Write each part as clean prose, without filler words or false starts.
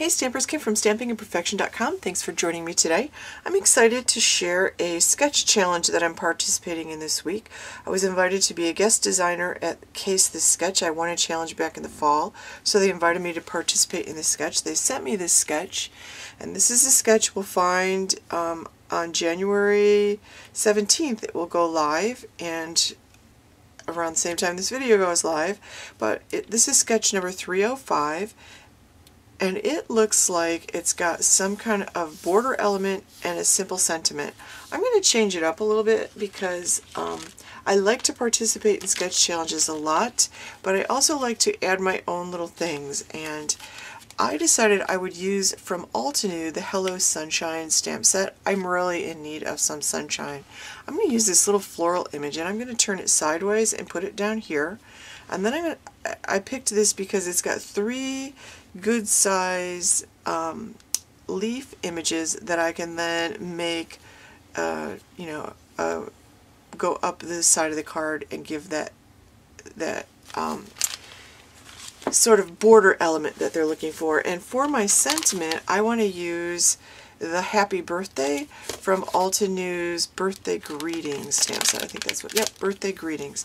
Hey Stampers, Kim from stampingandperfection.com. Thanks for joining me today. I'm excited to share a sketch challenge that I'm participating in this week. I was invited to be a guest designer at Case This Sketch. I won a challenge back in the fall, so they invited me to participate in this sketch. They sent me this sketch, and this is a sketch we'll find on January 17th. It will go live, and around the same time this video goes live, but this is sketch number 305. And it looks like it's got some kind of border element and a simple sentiment. I'm going to change it up a little bit because I like to participate in sketch challenges a lot, but I also like to add my own little things. And I decided I would use from Altenew the Hello Sunshine stamp set. I'm really in need of some sunshine. I'm going to use this little floral image, and I'm going to turn it sideways and put it down here. And then I picked this because it's got three good size leaf images that I can then make go up the side of the card and give that sort of border element that they're looking for. And for my sentiment, I want to use the Happy Birthday from Altenew's Birthday Greetings stamp set. I think that's what, yep, Birthday Greetings.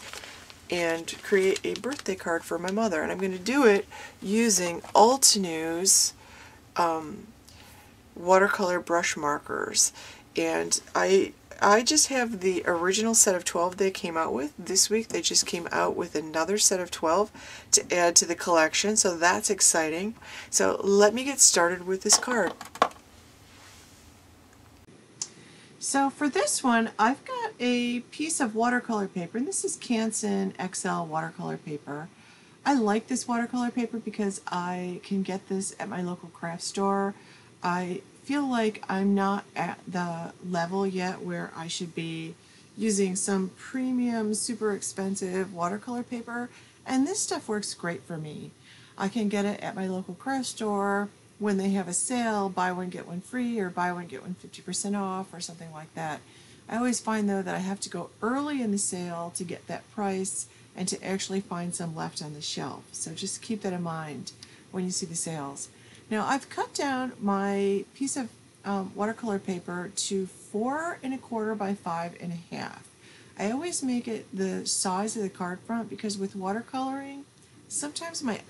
And create a birthday card for my mother. And I'm going to do it using Altenew's watercolor brush markers. And I just have the original set of 12 they came out with. This week they just came out with another set of 12 to add to the collection, so that's exciting. So let me get started with this card. So for this one, I've got a piece of watercolor paper, and this is Canson XL watercolor paper. I like this watercolor paper because I can get this at my local craft store. I feel like I'm not at the level yet where I should be using some premium, super expensive watercolor paper, and this stuff works great for me. I can get it at my local craft store when they have a sale, buy one get one free, or buy one get one 50% off, or something like that. I always find though that I have to go early in the sale to get that price and to actually find some left on the shelf. So just keep that in mind when you see the sales. Now I've cut down my piece of watercolor paper to 4 1/4 by 5 1/2. I always make it the size of the card front because with watercoloring, sometimes my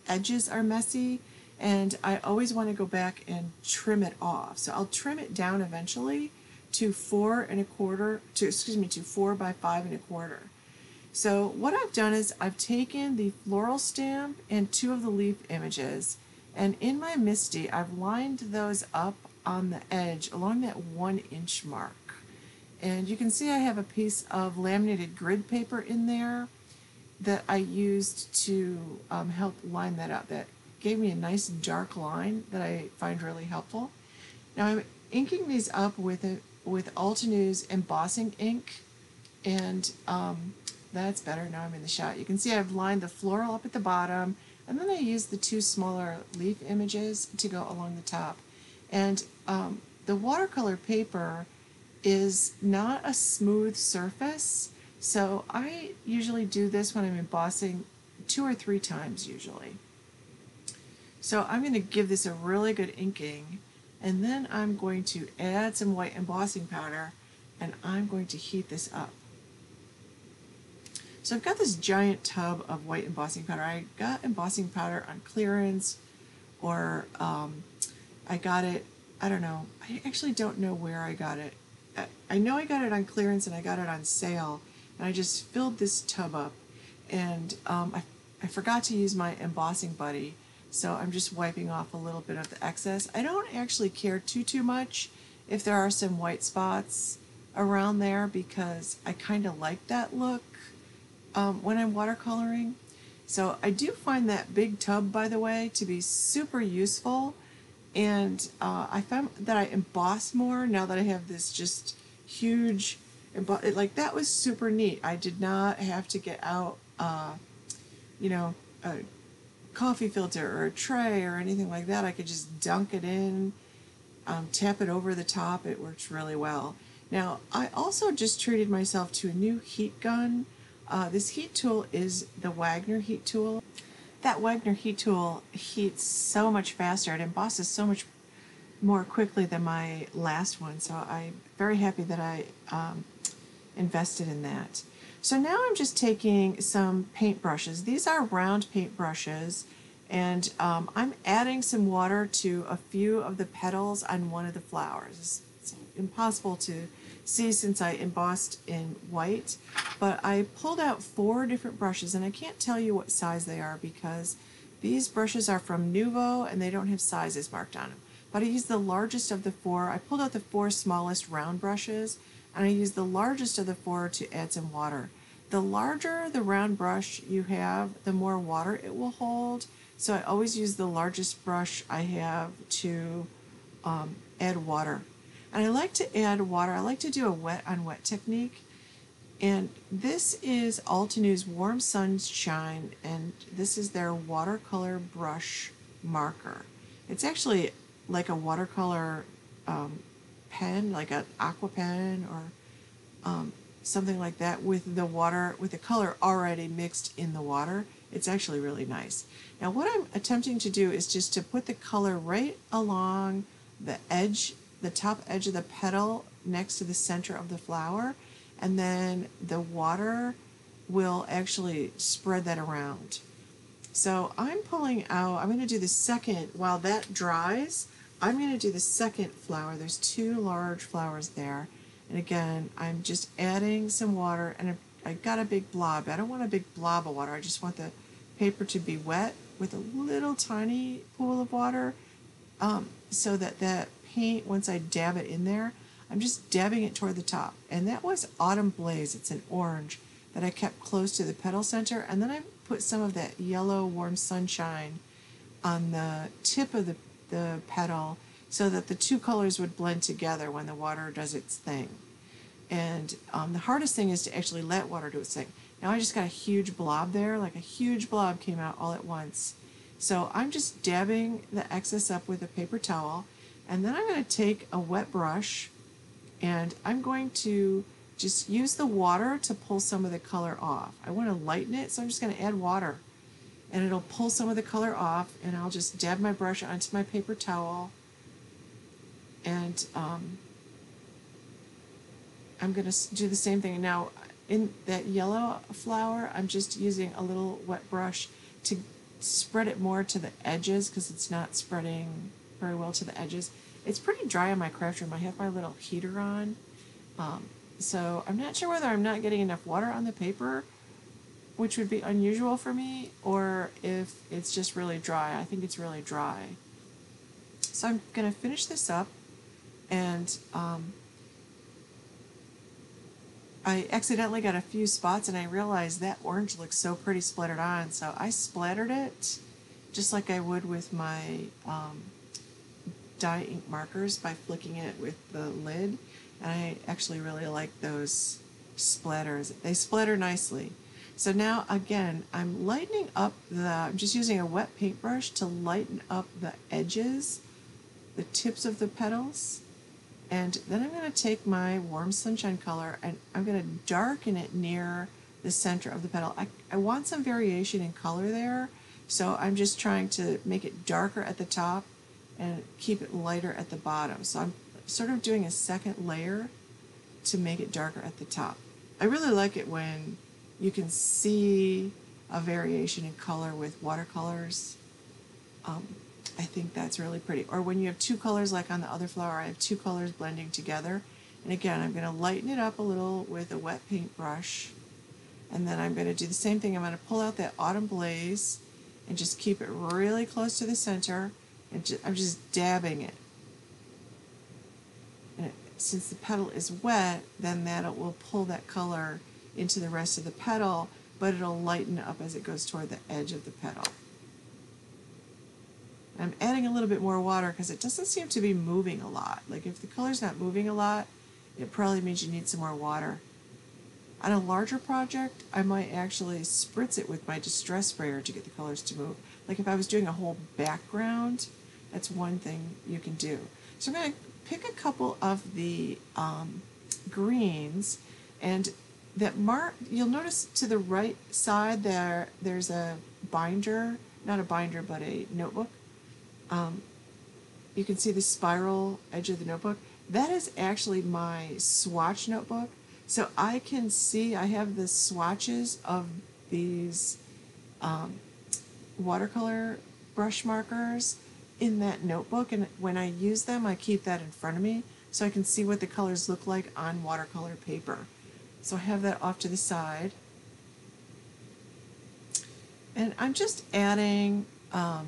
edges are messy, and I always want to go back and trim it off. So I'll trim it down eventually to 4 1/4, to 4 by 5 1/4. So what I've done is I've taken the floral stamp and 2 of the leaf images, and in my MISTI I've lined those up on the edge along that 1 inch mark. And you can see I have a piece of laminated grid paper in there that I used to help line that up. That gave me a nice dark line that I find really helpful. Now I'm inking these up with Altenew's Embossing Ink, and that's better. Now I'm in the shot. You can see I've lined the floral up at the bottom, and then I used the 2 smaller leaf images to go along the top. And the watercolor paper is not a smooth surface, so I usually do this when I'm embossing 2 or 3 times usually. So I'm going to give this a really good inking, and then I'm going to add some white embossing powder, and I'm going to heat this up. So I've got this giant tub of white embossing powder. I got embossing powder on clearance, or I got it, I don't know, I actually don't know where I got it. I know I got it on clearance and I got it on sale, and I just filled this tub up, and I forgot to use my embossing buddy. So I'm just wiping off a little bit of the excess. I don't actually care too much if there are some white spots around there because I kind of like that look when I'm watercoloring. So I do find that big tub, by the way, to be super useful, and I found that I emboss more now that I have this just huge like that was super neat. I did not have to get out a coffee filter or a tray or anything like that. I could just dunk it in, tap it over the top. It works really well. Now I also just treated myself to a new heat gun. This heat tool is the Wagner heat tool, that Wagner heat tool heats so much faster. It embosses so much more quickly than my last one, so I'm very happy that I invested in that. So now I'm just taking some paint brushes. These are round paint brushes, and I'm adding some water to a few of the petals on one of the flowers. It's impossible to see since I embossed in white, but I pulled out 4 different brushes, and I can't tell you what size they are because these brushes are from Nuvo and they don't have sizes marked on them. But I used the largest of the 4. I pulled out the 4 smallest round brushes, and I used the largest of the 4 to add some water. The larger the round brush you have, the more water it will hold. So I always use the largest brush I have to add water. And I like to add water. I like to do a wet on wet technique. And this is Altenew's Warm Sunshine, and this is their watercolor brush marker. It's actually like a watercolor pen, like an aqua pen or something like that with the water, with the color already mixed in the water. It's actually really nice. Now what I'm attempting to do is just to put the color right along the edge, the top edge of the petal next to the center of the flower, and then the water will actually spread that around. So I'm pulling out, I'm going to do the second, while that dries, I'm going to do the second flower. There's 2 large flowers there. And again, I'm just adding some water, and I got a big blob. I don't want a big blob of water. I just want the paper to be wet with a little tiny pool of water, so that that paint, once I dab it in there, I'm just dabbing it toward the top. And that was Autumn Blaze. It's an orange that I kept close to the petal center, and then I put some of that yellow Warm Sunshine on the tip of the petal so that the 2 colors would blend together when the water does its thing. And the hardest thing is to actually let water do its thing. Now I just got a huge blob there, like a huge blob came out all at once. So I'm just dabbing the excess up with a paper towel, and then I'm going to take a wet brush and I'm going to just use the water to pull some of the color off. I want to lighten it, so I'm just going to add water, and it'll pull some of the color off, and I'll just dab my brush onto my paper towel, and I'm going to do the same thing. Now in that yellow flower, I'm just using a little wet brush to spread it more to the edges because it's not spreading very well to the edges. It's pretty dry in my craft room. I have my little heater on, so I'm not sure whether I'm not getting enough water on the paper, which would be unusual for me, or if it's just really dry. I think it's really dry. So I'm going to finish this up, and I accidentally got a few spots, and I realized that orange looks so pretty splattered on, so I splattered it just like I would with my dye ink markers by flicking it with the lid, and I actually really like those splatters. They splatter nicely. So now again, I'm lightening up I'm just using a wet paintbrush to lighten up the edges, the tips of the petals, and then I'm going to take my Warm Sunshine color and I'm going to darken it near the center of the petal. I want some variation in color there, so I'm just trying to make it darker at the top and keep it lighter at the bottom. So I'm sort of doing a second layer to make it darker at the top. I really like it when you can see a variation in color with watercolors. I think that's really pretty. Or when you have 2 colors, like on the other flower, I have 2 colors blending together. And again, I'm going to lighten it up a little with a wet paintbrush. And then I'm going to do the same thing. I'm going to pull out that Autumn Blaze and just keep it really close to the center. And I'm just dabbing it. And since the petal is wet, then that will pull that color into the rest of the petal, but it'll lighten up as it goes toward the edge of the petal. I'm adding a little bit more water because it doesn't seem to be moving a lot. Like if the color's not moving a lot, it probably means you need some more water. On a larger project, I might actually spritz it with my distress sprayer to get the colors to move. Like if I was doing a whole background, that's one thing you can do. So I'm going to pick a couple of the greens, and that you'll notice to the right side there's a binder not a binder, but a notebook. You can see the spiral edge of the notebook. That is actually my swatch notebook. So I can see I have the swatches of these watercolor brush markers in that notebook, and when I use them I keep that in front of me so I can see what the colors look like on watercolor paper. So I have that off to the side, and I'm just adding I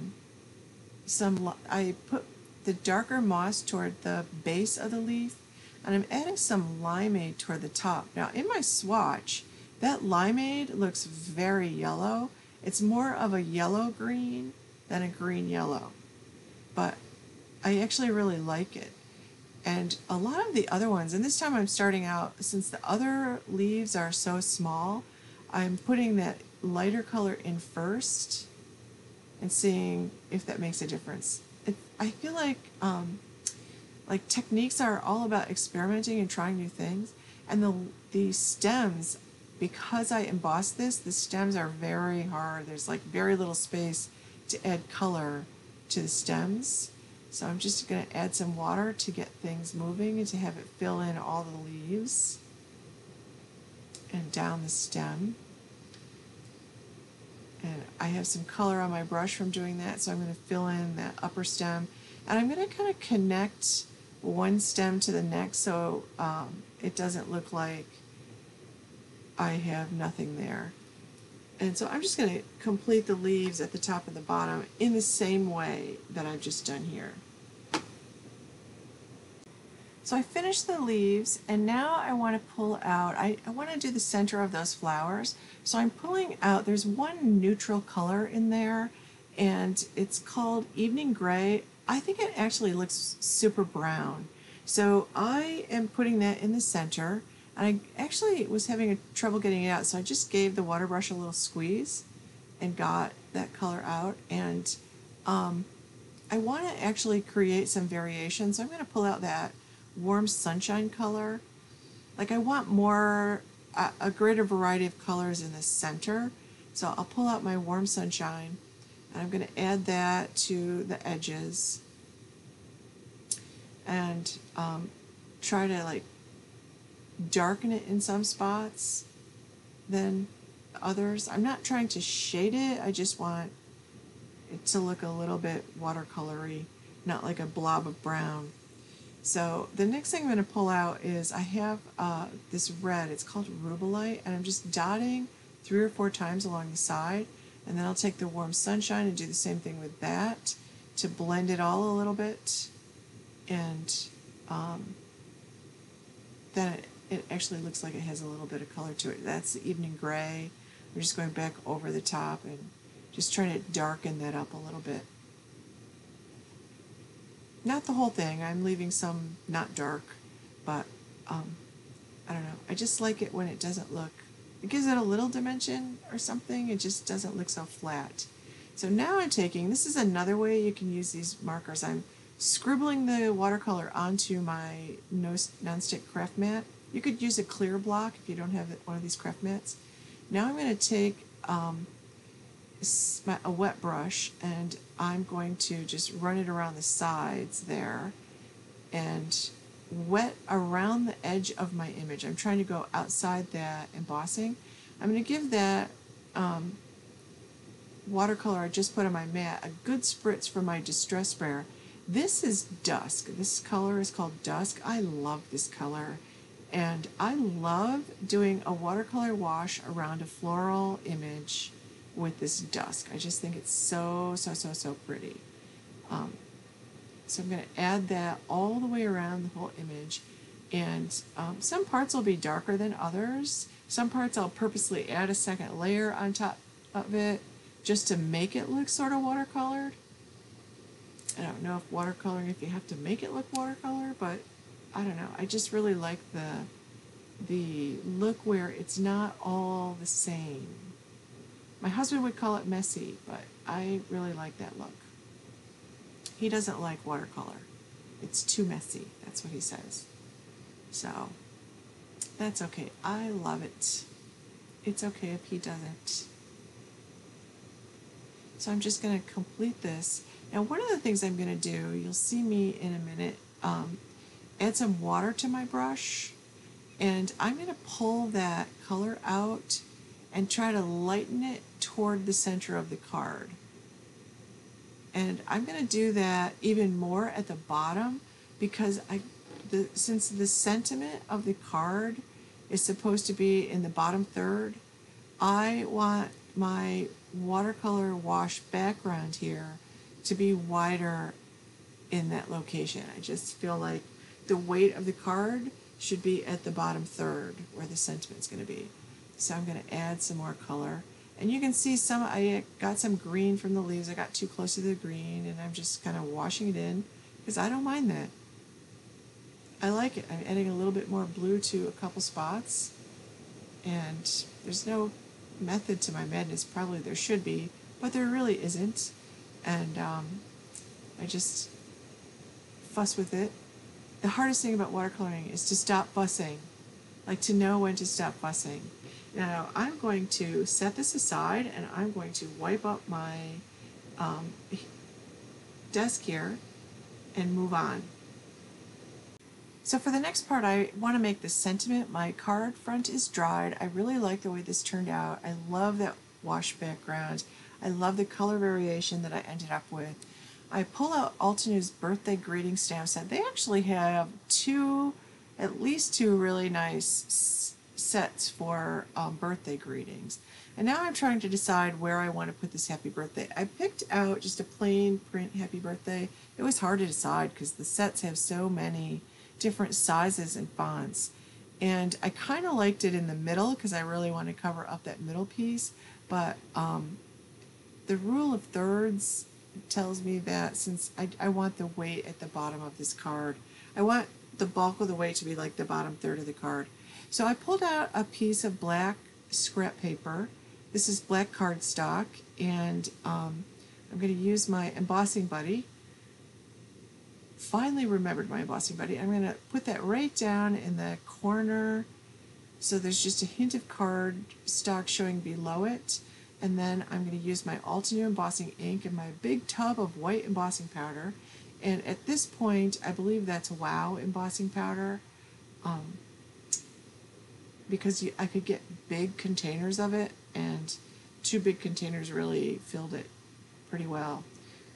put the darker moss toward the base of the leaf, and I'm adding some limeade toward the top. Now in my swatch, that limeade looks very yellow. It's more of a yellow green than a green yellow, but I actually really like it. And a lot of the other ones, and this time I'm starting out, since the other leaves are so small, I'm putting that lighter color in first and seeing if that makes a difference. I feel like techniques are all about experimenting and trying new things, and the stems, because I embossed this, the stems are very hard. There's like very little space to add color to the stems. So I'm just going to add some water to get things moving and to have it fill in all the leaves and down the stem. And I have some color on my brush from doing that, so I'm going to fill in that upper stem. And I'm going to kind of connect one stem to the next so it doesn't look like I have nothing there. And so I'm just going to complete the leaves at the top and the bottom in the same way that I've just done here. So I finished the leaves, and now I want to pull out, I want to do the center of those flowers. So I'm pulling out, there's one neutral color in there, and it's called Evening Gray. I think it actually looks super brown. So I am putting that in the center, and I actually was having trouble getting it out, so I just gave the water brush a little squeeze and got that color out. And I want to actually create some variations. So I'm going to pull out that warm sunshine color. Like I want more, a greater variety of colors in the center. So I'll pull out my warm sunshine, and I'm going to add that to the edges and try to like darken it in some spots than others. I'm not trying to shade it, I just want it to look a little bit watercolory, not like a blob of brown. So the next thing I'm going to pull out is I have this red, it's called Rubellite, and I'm just dotting 3 or 4 times along the side, and then I'll take the warm sunshine and do the same thing with that to blend it all a little bit, and then it actually looks like it has a little bit of color to it. That's the Evening Gray. I'm just going back over the top and just trying to darken that up a little bit. Not the whole thing, I'm leaving some not dark, but I don't know, I just like it when it doesn't look, it gives it a little dimension or something, it just doesn't look so flat. So now I'm taking, this is another way you can use these markers, I'm scribbling the watercolor onto my nonstick craft mat. You could use a clear block if you don't have one of these craft mats. Now I'm going to take a wet brush, and I'm going to just run it around the sides there and wet around the edge of my image. I'm trying to go outside that embossing. I'm going to give that watercolor I just put on my mat a good spritz for my distress sprayer. This is Dusk. This color is called Dusk. I love this color, and I love doing a watercolor wash around a floral image with this Dusk. I just think it's so pretty. So I'm going to add that all the way around the whole image, and some parts will be darker than others. Some parts I'll purposely add a second layer on top of it just to make it look sort of watercolored. I don't know if watercoloring, if you have to make it look watercolor, but I don't know. I just really like the look where it's not all the same. My husband would call it messy, but I really like that look. He doesn't like watercolor. It's too messy, that's what he says. So, that's okay. I love it. It's okay if he doesn't. So I'm just going to complete this. Now one of the things I'm going to do, you'll see me in a minute, add some water to my brush, and I'm going to pull that color out and try to lighten it toward the center of the card. And I'm going to do that even more at the bottom because since the sentiment of the card is supposed to be in the bottom third, I want my watercolor wash background here to be wider in that location. I just feel like the weight of the card should be at the bottom third where the sentiment's going to be. So I'm going to add some more color. And you can see I got some green from the leaves. I got too close to the green, and I'm just kind of washing it in because I don't mind that. I like it. I'm adding a little bit more blue to a couple spots, and there's no method to my madness. Probably there should be, but there really isn't. And I just fuss with it. The hardest thing about watercoloring is to stop fussing, like to know when to stop fussing. Now I'm going to set this aside and I'm going to wipe up my desk here and move on. So for the next part, I want to make the sentiment. My card front is dried. I really like the way this turned out. I love that wash background. I love the color variation that I ended up with. I pull out Altenew's birthday greeting stamp set. They actually have at least two really nice sets for birthday greetings. And now I'm trying to decide where I want to put this happy birthday. I picked out just a plain print happy birthday. It was hard to decide because the sets have so many different sizes and fonts. And I kind of liked it in the middle because I really want to cover up that middle piece. But the rule of thirds tells me that since I want the weight at the bottom of this card, I want the bulk of the weight to be like the bottom third of the card. So I pulled out a piece of black scrap paper. This is black cardstock, and I'm going to use my embossing buddy. Finally remembered my embossing buddy. I'm going to put that right down in the corner so there's just a hint of cardstock showing below it. And then I'm going to use my Altenew embossing ink and my big tub of white embossing powder. And at this point, I believe that's Wow embossing powder. Because I could get big containers of it, and 2 big containers really filled it pretty well.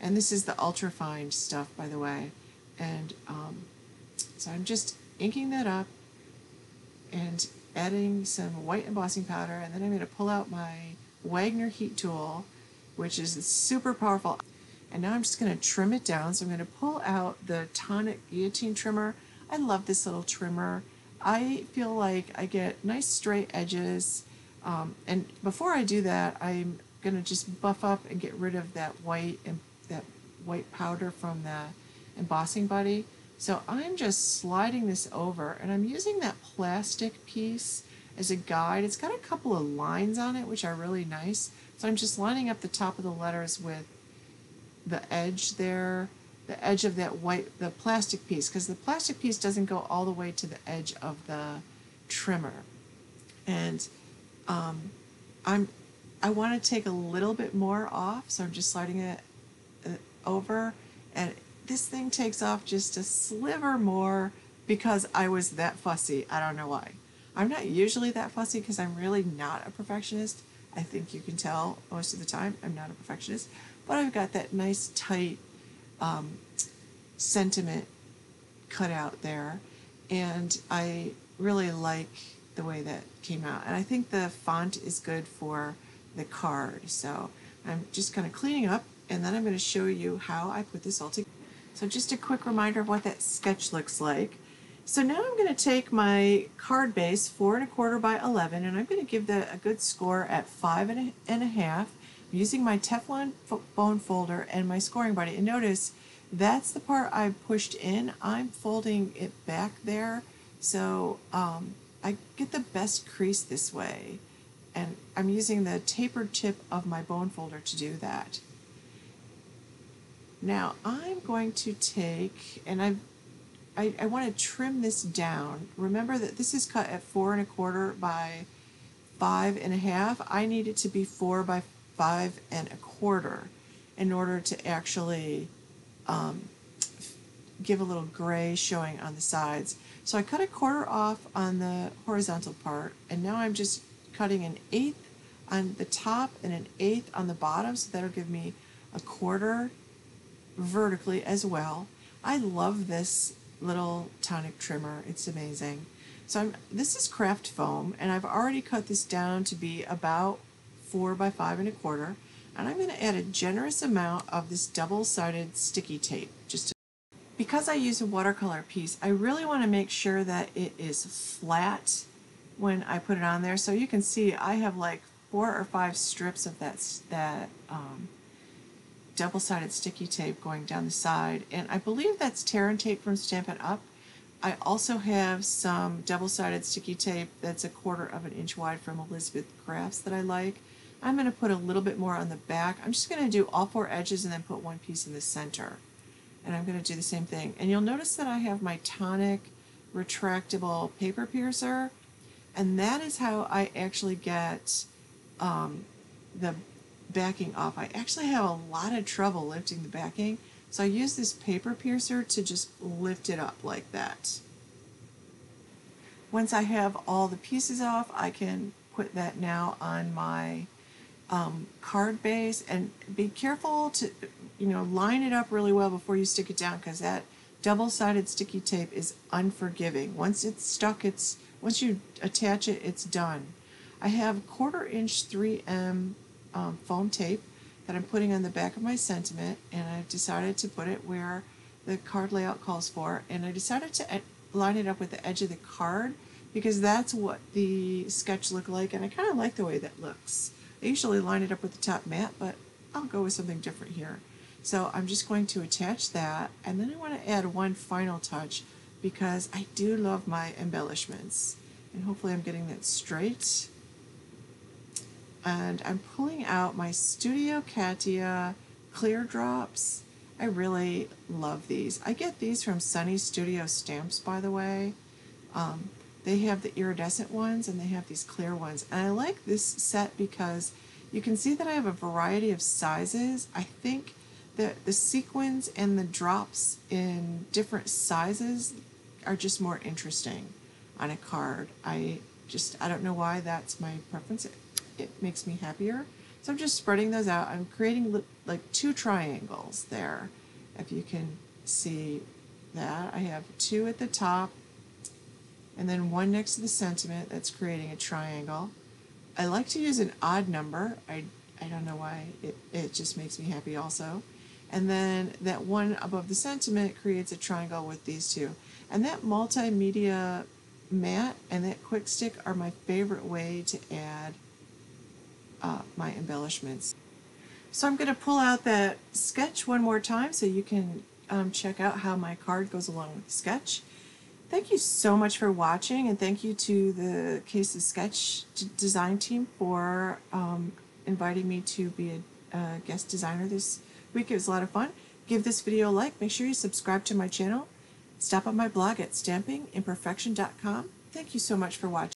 And this is the ultra fine stuff, by the way. And so I'm just inking that up and adding some white embossing powder, and then I'm going to pull out my Wagner heat tool, which is super powerful. And now I'm just going to trim it down. So I'm going to pull out the Tonic guillotine trimmer. I love this little trimmer. I feel like I get nice straight edges, and before I do that, I'm going to just buff up and get rid of that white powder from the embossing buddy. So I'm just sliding this over, and I'm using that plastic piece as a guide. It's got a couple of lines on it which are really nice. So I'm just lining up the top of the letters with the edge there, the edge of that the plastic piece, because the plastic piece doesn't go all the way to the edge of the trimmer. And I want to take a little bit more off, so I'm just sliding it over, and this thing takes off just a sliver more because I was that fussy. I don't know why. I'm not usually that fussy because I'm really not a perfectionist. I think you can tell most of the time I'm not a perfectionist, but I've got that nice tight sentiment cut out there, and I really like the way that came out, and I think the font is good for the card. So I'm just kind of cleaning up, and then I'm going to show you how I put this all together. So just a quick reminder of what that sketch looks like. So now I'm going to take my card base, 4 1/4 by 11, and I'm going to give that a good score at 5 1/2. I'm using my Teflon bone folder and my scoring buddy. And notice that's the part I pushed in. I'm folding it back there, so I get the best crease this way. And I'm using the tapered tip of my bone folder to do that. Now I'm going to take, and I want to trim this down. Remember that this is cut at 4 1/4 by 5 1/2. I need it to be 4 by 5¼ in order to actually give a little gray showing on the sides. So I cut 1/4 off on the horizontal part, and now I'm just cutting 1/8 on the top and 1/8 on the bottom, so that'll give me 1/4 vertically as well. I love this little tonic trimmer. It's amazing. So this is craft foam, and I've already cut this down to be about 4 by 5¼ and I'm going to add a generous amount of this double-sided sticky tape. Because I use a watercolor piece, I really want to make sure that it is flat when I put it on there. So you can see I have like 4 or 5 strips of that double-sided sticky tape going down the side, and I believe that's tear and tape from Stampin' Up. I also have some double-sided sticky tape that's 1/4 of an inch wide from Elizabeth Crafts that I like. I'm going to put a little bit more on the back. I'm just going to do all 4 edges and then put 1 piece in the center. And I'm going to do the same thing. And you'll notice that I have my tonic retractable paper piercer, and that is how I actually get the backing off. I actually have a lot of trouble lifting the backing, so I use this paper piercer to just lift it up like that. Once I have all the pieces off, I can put that now on my card base, and be careful to line it up really well before you stick it down, because that double-sided sticky tape is unforgiving. Once it's stuck, once you attach it, it's done. I have 1/4 inch 3M foam tape that I'm putting on the back of my sentiment, and I've decided to put it where the card layout calls for, and I decided to line it up with the edge of the card because that's what the sketch looked like, and I kind of like the way that looks. I usually line it up with the top mat, but I'll go with something different here. So I'm just going to attach that, and then I want to add one final touch because I do love my embellishments, and hopefully I'm getting that straight. And I'm pulling out my Studio Katia clear drops. I really love these. I get these from Sunny Studio Stamps, by the way. They have the iridescent ones and they have these clear ones. And I like this set because you can see that I have a variety of sizes. I think that the sequins and the drops in different sizes are just more interesting on a card. I don't know why, that's my preference. It makes me happier. So I'm just spreading those out. I'm creating like 2 triangles there. If you can see that, I have 2 at the top and then 1 next to the sentiment. That's creating a triangle. I like to use an odd number. I don't know why. It just makes me happy also. And then that 1 above the sentiment creates a triangle with these 2. And that multimedia mat and that quick stick are my favorite way to add my embellishments. So I'm going to pull out that sketch one more time so you can check out how my card goes along with the sketch. Thank you so much for watching, and thank you to the Cases Sketch design team for inviting me to be a guest designer this week. It was a lot of fun. Give this video a like. Make sure you subscribe to my channel. Stop on my blog at stampingimperfection.com. Thank you so much for watching.